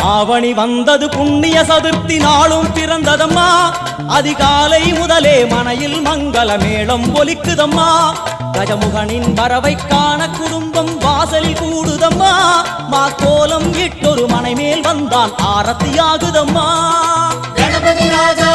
ஆவணி வந்தது புண்ணிய சதுர்த்தி நாளும் பிறந்ததம்மா அதிகாலை முதலே மனையில் மங்கள மேளம் ஒலிக்குதம்மா கஜமுகனின் வரவை காண குடும்பம் வாசலில் கூடுதம்மா மா கோலம் இட்டொரு மனை மேல் வந்தான் ஆரத்தியாகுதம்மா கணபதி ராஜா